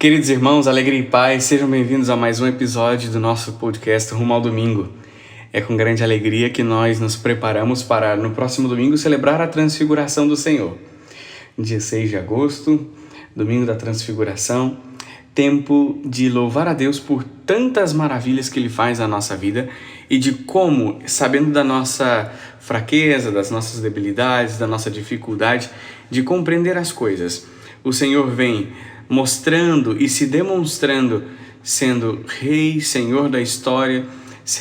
Queridos irmãos, alegria e paz, sejam bem-vindos a mais um episódio do nosso podcast Rumo ao Domingo. É com grande alegria que nós nos preparamos para, no próximo domingo, celebrar a Transfiguração do Senhor. Dia 6 de agosto, domingo da Transfiguração, tempo de louvar a Deus por tantas maravilhas que Ele faz na nossa vida e de como, sabendo da nossa fraqueza, das nossas debilidades, da nossa dificuldade de compreender as coisas, o Senhor vem mostrando e se demonstrando sendo Rei, Senhor da história,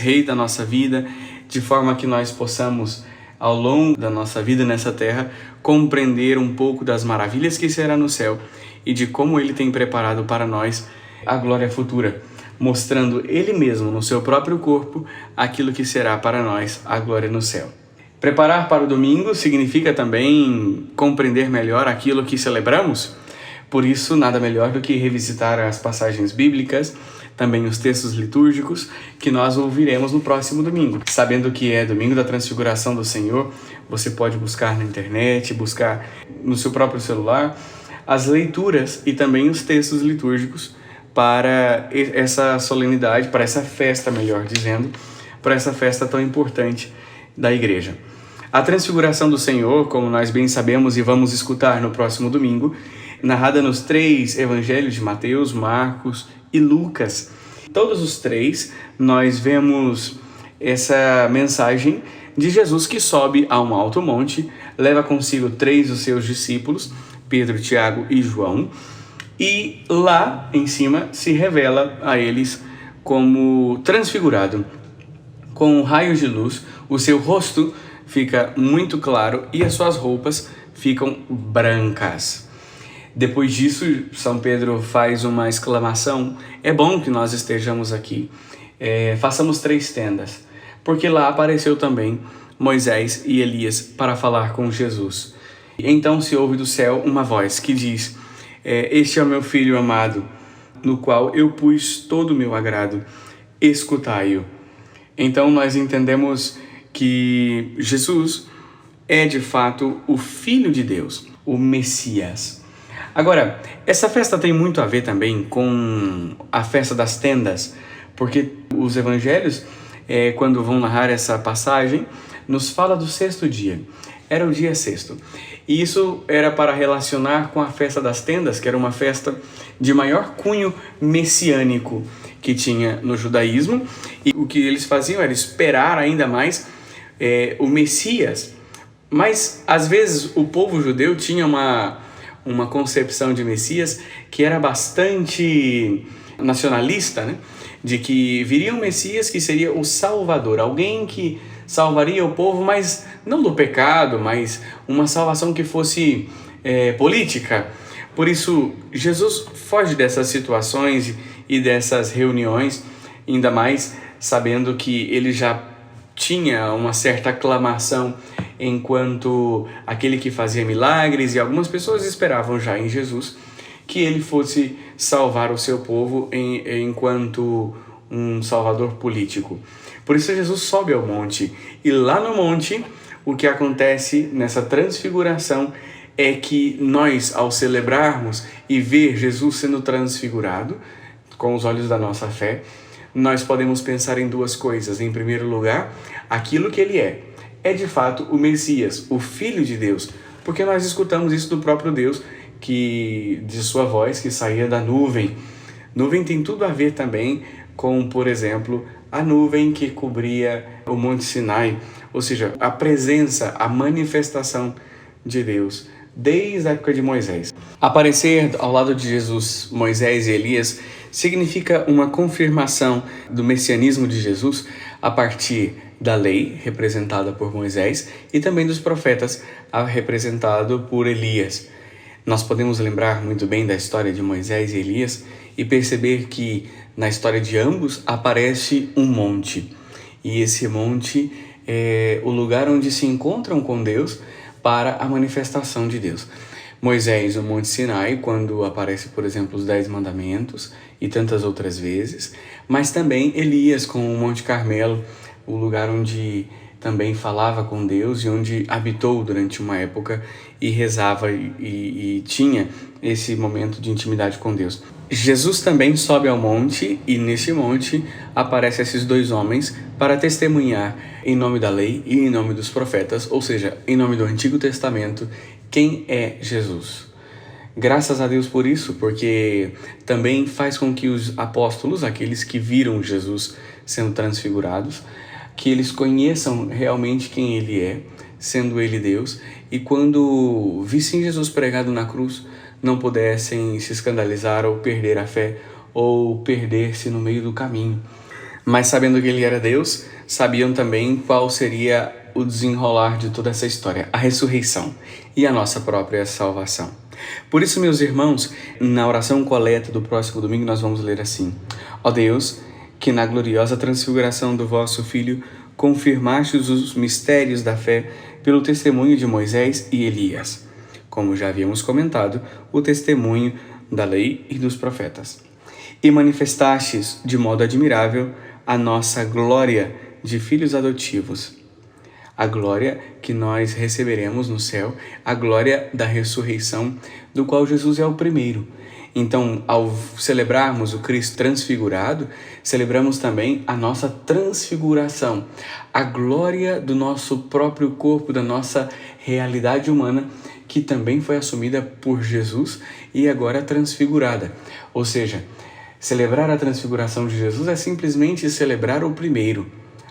Rei da nossa vida, de forma que nós possamos, ao longo da nossa vida nessa terra, compreender um pouco das maravilhas que será no céu e de como Ele tem preparado para nós a glória futura, mostrando Ele mesmo no seu próprio corpo aquilo que será para nós a glória no céu. Preparar para o domingo significa também compreender melhor aquilo que celebramos. Por isso, nada melhor do que revisitar as passagens bíblicas, também os textos litúrgicos, que nós ouviremos no próximo domingo. Sabendo que é domingo da Transfiguração do Senhor, você pode buscar na internet, buscar no seu próprio celular, as leituras e também os textos litúrgicos para essa solenidade, para essa festa, melhor dizendo, para essa festa tão importante da igreja. A Transfiguração do Senhor, como nós bem sabemos e vamos escutar no próximo domingo, narrada nos 3 evangelhos de Mateus, Marcos e Lucas. Todos os 3 nós vemos essa mensagem de Jesus que sobe a um alto monte, leva consigo 3 dos seus discípulos, Pedro, Tiago e João, e lá em cima se revela a eles como transfigurado. Com raios de luz, o seu rosto fica muito claro e as suas roupas ficam brancas. Depois disso, São Pedro faz uma exclamação: é bom que nós estejamos aqui, façamos 3 tendas, porque lá apareceu também Moisés e Elias para falar com Jesus. Então se ouve do céu uma voz que diz: este é o meu filho amado, no qual eu pus todo o meu agrado, escutai-o. Então nós entendemos que Jesus é de fato o Filho de Deus, o Messias. Agora, essa festa tem muito a ver também com a festa das tendas, porque os evangelhos, quando vão narrar essa passagem, nos fala do 6º dia. Era o dia 6º. E isso era para relacionar com a festa das tendas, que era uma festa de maior cunho messiânico que tinha no judaísmo. E o que eles faziam era esperar ainda mais o Messias. Mas, às vezes, o povo judeu tinha uma concepção de Messias que era bastante nacionalista, né? De que viria um Messias que seria o Salvador, alguém que salvaria o povo, mas não do pecado, mas uma salvação que fosse política. Por isso, Jesus foge dessas situações e dessas reuniões, ainda mais sabendo que ele já tinha uma certa aclamação enquanto aquele que fazia milagres, e algumas pessoas esperavam já em Jesus que ele fosse salvar o seu povo enquanto um salvador político. Por isso Jesus sobe ao monte, e lá no monte o que acontece nessa transfiguração é que nós, ao celebrarmos e ver Jesus sendo transfigurado com os olhos da nossa fé, nós podemos pensar em 2 coisas. Em primeiro lugar, aquilo que ele é de fato o Messias, o Filho de Deus, porque nós escutamos isso do próprio Deus, que de sua voz que saía da nuvem. Nuvem tem tudo a ver também com, por exemplo, a nuvem que cobria o Monte Sinai, ou seja, a presença, a manifestação de Deus desde a época de Moisés. Aparecer ao lado de Jesus, Moisés e Elias significa uma confirmação do messianismo de Jesus a partir da lei, representada por Moisés, e também dos profetas, representado por Elias. Nós podemos lembrar muito bem da história de Moisés e Elias e perceber que na história de ambos aparece um monte. E esse monte é o lugar onde se encontram com Deus para a manifestação de Deus. Moisés, o Monte Sinai, quando aparece, por exemplo, os 10 mandamentos e tantas outras vezes, mas também Elias com o Monte Carmelo, o lugar onde também falava com Deus e onde habitou durante uma época e rezava e tinha esse momento de intimidade com Deus. Jesus também sobe ao monte e neste monte aparecem esses dois homens para testemunhar em nome da lei e em nome dos profetas, ou seja, em nome do Antigo Testamento, quem é Jesus. Graças a Deus por isso, porque também faz com que os apóstolos, aqueles que viram Jesus sendo transfigurados, que eles conheçam realmente quem ele é, sendo ele Deus, e quando vissem Jesus pregado na cruz, não pudessem se escandalizar ou perder a fé ou perder-se no meio do caminho. Mas sabendo que ele era Deus, sabiam também qual seria o desenrolar de toda essa história, a ressurreição e a nossa própria salvação. Por isso, meus irmãos, na oração coleta do próximo domingo nós vamos ler assim: Ó Deus, que na gloriosa transfiguração do vosso Filho confirmastes os mistérios da fé pelo testemunho de Moisés e Elias, como já havíamos comentado, o testemunho da lei e dos profetas, e manifestastes de modo admirável a nossa glória de filhos adotivos, a glória que nós receberemos no céu, a glória da ressurreição, do qual Jesus é o primeiro. Então, ao celebrarmos o Cristo transfigurado, celebramos também a nossa transfiguração, a glória do nosso próprio corpo, da nossa realidade humana, que também foi assumida por Jesus e agora transfigurada. Ou seja, celebrar a transfiguração de Jesus é simplesmente celebrar o primeiro,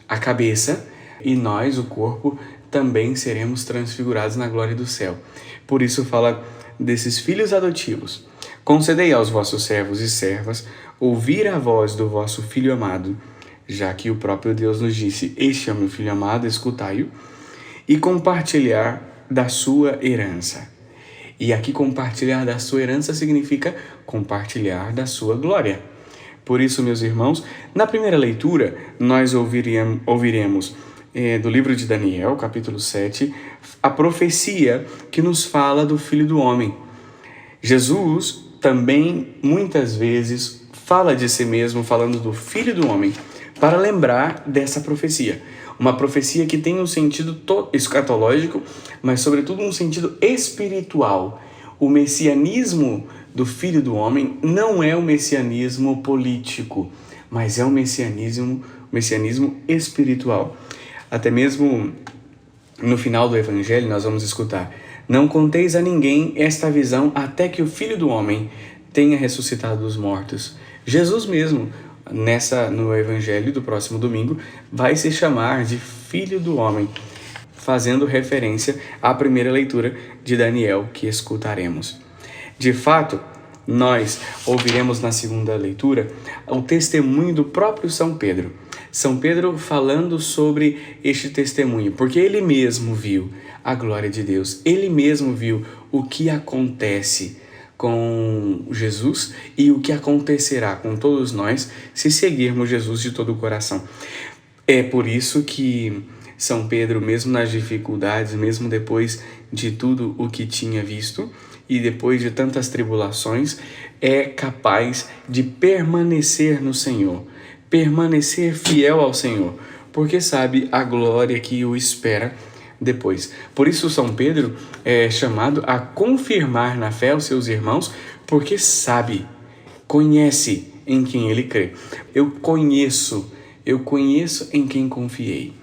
a cabeça, e nós, o corpo, também seremos transfigurados na glória do céu. Por isso fala desses filhos adotivos. Concedei aos vossos servos e servas ouvir a voz do vosso Filho amado, já que o próprio Deus nos disse: Este é o meu Filho amado, escutai-o, e compartilhar da sua herança. E aqui compartilhar da sua herança significa compartilhar da sua glória. Por isso, meus irmãos, na primeira leitura, nós ouviremos do livro de Daniel, capítulo 7, a profecia que nos fala do Filho do Homem. Jesus também, muitas vezes, fala de si mesmo, falando do Filho do Homem, para lembrar dessa profecia. Uma profecia que tem um sentido escatológico, mas sobretudo um sentido espiritual. O messianismo do Filho do Homem não é o messianismo político, mas é o messianismo espiritual. Até mesmo no final do Evangelho nós vamos escutar: Não conteis a ninguém esta visão até que o Filho do Homem tenha ressuscitado dos mortos. Jesus mesmo, no Evangelho do próximo domingo, vai se chamar de Filho do Homem, fazendo referência à primeira leitura de Daniel que escutaremos. De fato, nós ouviremos na segunda leitura o testemunho do próprio São Pedro. São Pedro falando sobre este testemunho, porque ele mesmo viu a glória de Deus, ele mesmo viu o que acontece com Jesus e o que acontecerá com todos nós se seguirmos Jesus de todo o coração. É por isso que São Pedro, mesmo nas dificuldades, mesmo depois de tudo o que tinha visto e depois de tantas tribulações, é capaz de permanecer no Senhor, permanecer fiel ao Senhor, porque sabe a glória que o espera depois. Por isso São Pedro é chamado a confirmar na fé os seus irmãos, porque sabe, conhece em quem ele crê. Eu conheço em quem confiei.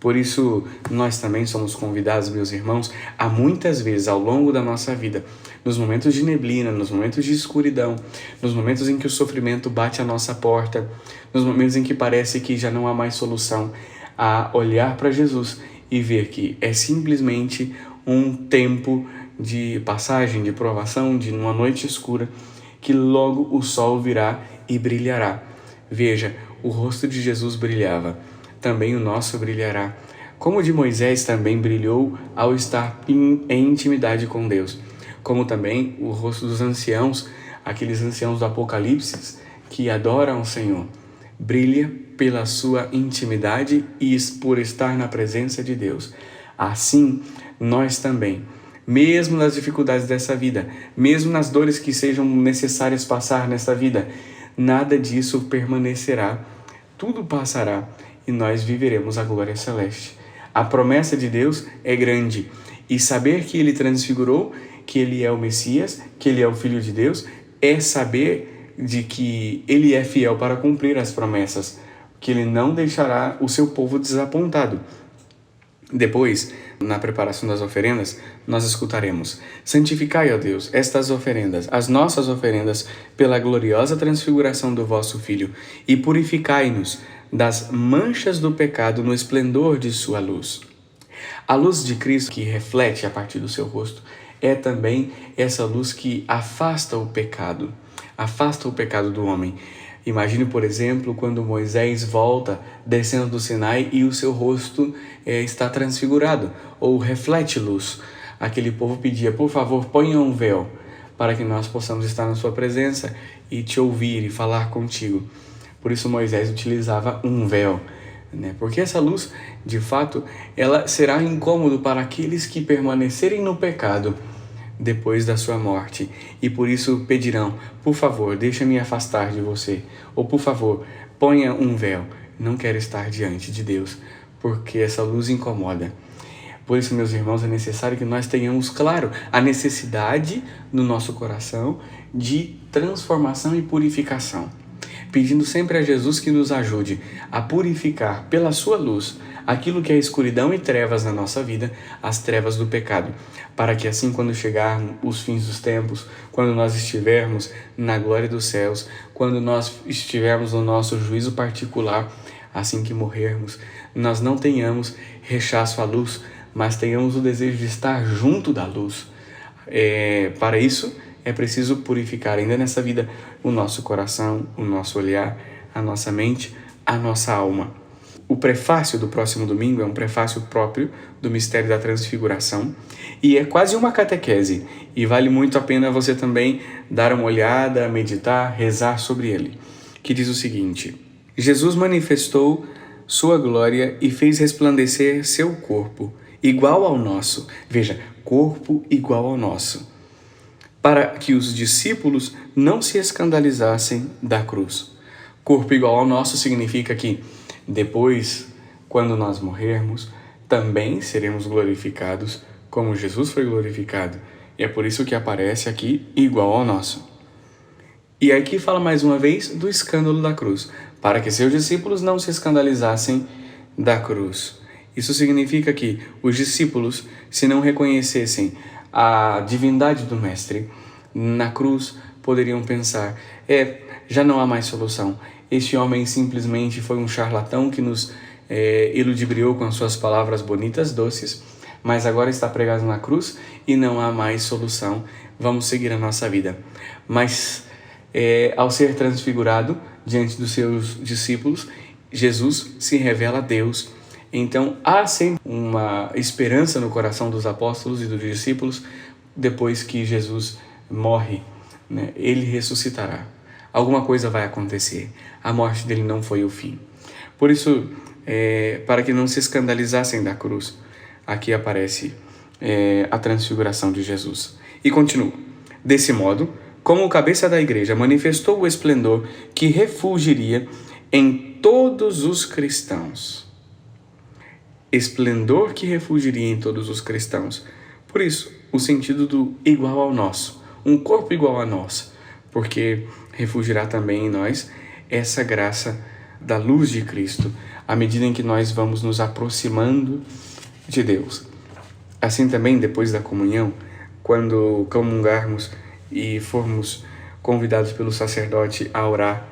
Por isso, nós também somos convidados, meus irmãos, a muitas vezes ao longo da nossa vida, nos momentos de neblina, nos momentos de escuridão, nos momentos em que o sofrimento bate à nossa porta, nos momentos em que parece que já não há mais solução, a olhar para Jesus e ver que é simplesmente um tempo de passagem, de provação, de uma noite escura, que logo o sol virá e brilhará. Veja, o rosto de Jesus brilhava, também o nosso brilhará. Como o de Moisés também brilhou ao estar em intimidade com Deus. Como também o rosto dos anciãos, aqueles anciãos do Apocalipse que adoram o Senhor, brilha pela sua intimidade e por estar na presença de Deus. Assim, nós também, mesmo nas dificuldades dessa vida, mesmo nas dores que sejam necessárias passar nesta vida, nada disso permanecerá, tudo passará e nós viveremos a glória celeste. A promessa de Deus é grande e saber que Ele transfigurou, que Ele é o Messias, que Ele é o Filho de Deus, é saber de que Ele é fiel para cumprir as promessas, que Ele não deixará o seu povo desapontado. Depois, na preparação das oferendas, nós escutaremos: santificai, ó Deus, estas oferendas, as nossas oferendas, pela gloriosa transfiguração do vosso Filho, e purificai-nos das manchas do pecado no esplendor de sua luz. A luz de Cristo que reflete a partir do seu rosto é também essa luz que afasta o pecado do homem. Imagine, por exemplo, quando Moisés volta descendo do Sinai e o seu rosto está transfigurado ou reflete luz. Aquele povo pedia: por favor, ponha um véu para que nós possamos estar na sua presença e te ouvir e falar contigo. Por isso Moisés utilizava um véu, porque essa luz, de fato, ela será incômodo para aqueles que permanecerem no pecado depois da sua morte, e por isso pedirão: por favor, deixa-me afastar de você, ou por favor, ponha um véu. Não quero estar diante de Deus, porque essa luz incomoda. Por isso, meus irmãos, é necessário que nós tenhamos claro a necessidade no nosso coração de transformação e purificação, pedindo sempre a Jesus que nos ajude a purificar pela sua luz aquilo que é escuridão e trevas na nossa vida, as trevas do pecado, para que assim, quando chegar os fins dos tempos, quando nós estivermos na glória dos céus, quando nós estivermos no nosso juízo particular, assim que morrermos, nós não tenhamos rechaço à luz, mas tenhamos o desejo de estar junto da luz. Para isso, é preciso purificar ainda nessa vida o nosso coração, o nosso olhar, a nossa mente, a nossa alma. O prefácio do próximo domingo é um prefácio próprio do mistério da transfiguração e é quase uma catequese, e vale muito a pena você também dar uma olhada, meditar, rezar sobre ele, que diz o seguinte: Jesus manifestou sua glória e fez resplandecer seu corpo, igual ao nosso. Veja, corpo igual ao nosso, para que os discípulos não se escandalizassem da cruz. Corpo igual ao nosso significa que depois, quando nós morrermos, também seremos glorificados como Jesus foi glorificado. E é por isso que aparece aqui igual ao nosso. E aqui fala mais uma vez do escândalo da cruz, para que seus discípulos não se escandalizassem da cruz. Isso significa que os discípulos, se não reconhecessem a divindade do Mestre na cruz, poderiam pensar: já não há mais solução. Este homem simplesmente foi um charlatão que nos iludibriou com as suas palavras bonitas, doces, mas agora está pregado na cruz e não há mais solução. Vamos seguir a nossa vida. Mas ao ser transfigurado diante dos seus discípulos, Jesus se revela a Deus. Então há sempre uma esperança no coração dos apóstolos e dos discípulos. Depois que Jesus morre, ele ressuscitará. Alguma coisa vai acontecer. A morte dele não foi o fim. Por isso, para que não se escandalizassem da cruz, aqui aparece a transfiguração de Jesus. E continua: desse modo, como cabeça da igreja, manifestou o esplendor que refulgiria em todos os cristãos. Esplendor que refulgiria em todos os cristãos. Por isso, o sentido do igual ao nosso, um corpo igual a nosso, porque refugirá também em nós essa graça da luz de Cristo, à medida em que nós vamos nos aproximando de Deus. Assim também, depois da comunhão, quando comungarmos e formos convidados pelo sacerdote a orar,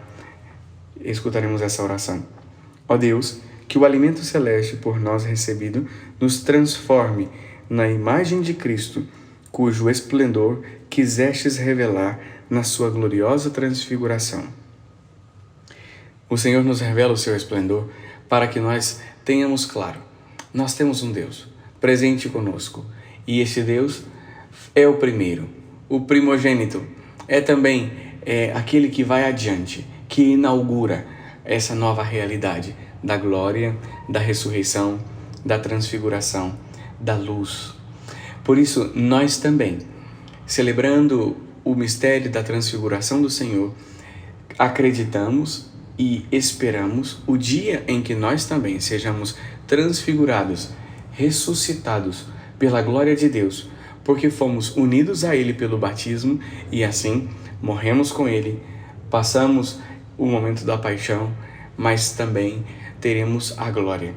escutaremos essa oração: ó Deus, que o alimento celeste por nós recebido nos transforme na imagem de Cristo, cujo esplendor quisestes revelar na sua gloriosa transfiguração. O Senhor nos revela o seu esplendor para que nós tenhamos claro: nós temos um Deus presente conosco, e esse Deus é o primeiro, o primogênito, é também aquele que vai adiante, que inaugura essa nova realidade da glória, da ressurreição, da transfiguração, da luz. Por isso, nós também, celebrando o mistério da transfiguração do Senhor, acreditamos e esperamos o dia em que nós também sejamos transfigurados, ressuscitados pela glória de Deus, porque fomos unidos a Ele pelo batismo e assim morremos com Ele, Passamos o momento da paixão, mas também teremos a glória.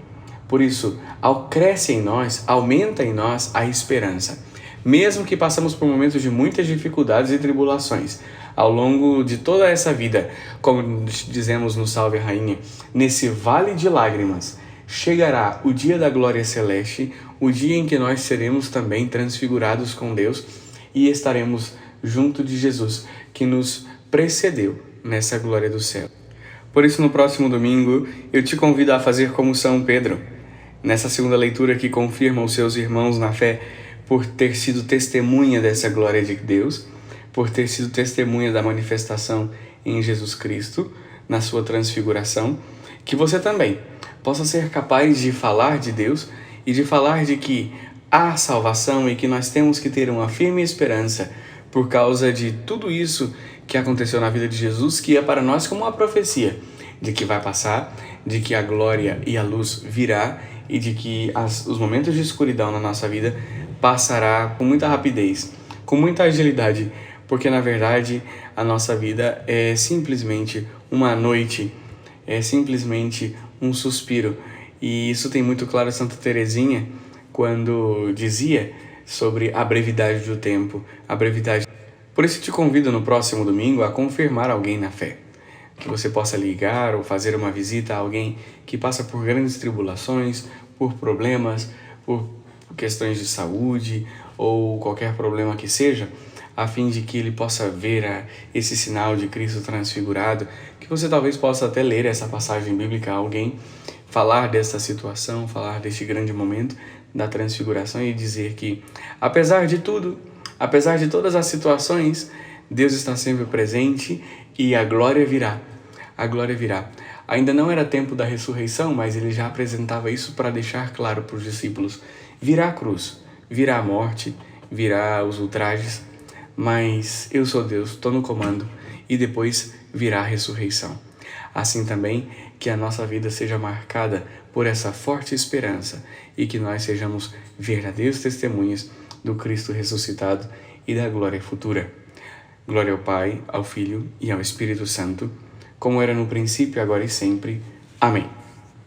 Por isso, cresce em nós, aumenta em nós a esperança. Mesmo que passamos por momentos de muitas dificuldades e tribulações, ao longo de toda essa vida, como dizemos no Salve Rainha, nesse vale de lágrimas, chegará o dia da glória celeste, o dia em que nós seremos também transfigurados com Deus e estaremos junto de Jesus, que nos precedeu nessa glória do céu. Por isso, no próximo domingo, eu te convido a fazer como São Pedro, nessa segunda leitura que confirma os seus irmãos na fé por ter sido testemunha dessa glória de Deus, por ter sido testemunha da manifestação em Jesus Cristo, na sua transfiguração, que você também possa ser capaz de falar de Deus e de falar de que há salvação e que nós temos que ter uma firme esperança por causa de tudo isso que aconteceu na vida de Jesus, que é para nós como uma profecia de que vai passar, de que a glória e a luz virá e de que os momentos de escuridão na nossa vida passará com muita rapidez, com muita agilidade, porque na verdade a nossa vida é simplesmente uma noite, é simplesmente um suspiro. E isso tem muito claro Santa Teresinha quando dizia sobre a brevidade do tempo, a brevidade. Por isso te convido no próximo domingo a confirmar alguém na fé, que você possa ligar ou fazer uma visita a alguém que passa por grandes tribulações, por problemas, por questões de saúde ou qualquer problema que seja, a fim de que ele possa ver esse sinal de Cristo transfigurado, que você talvez possa até ler essa passagem bíblica a alguém, falar dessa situação, falar deste grande momento da transfiguração e dizer que, apesar de tudo, apesar de todas as situações, Deus está sempre presente e a glória virá. A glória virá. Ainda não era tempo da ressurreição, mas ele já apresentava isso para deixar claro para os discípulos. Virá a cruz, virá a morte, virá os ultrajes, mas eu sou Deus, estou no comando, e depois virá a ressurreição. Assim também que a nossa vida seja marcada por essa forte esperança e que nós sejamos verdadeiros testemunhas do Cristo ressuscitado e da glória futura. Glória ao Pai, ao Filho e ao Espírito Santo, como era no princípio, agora e sempre. Amém.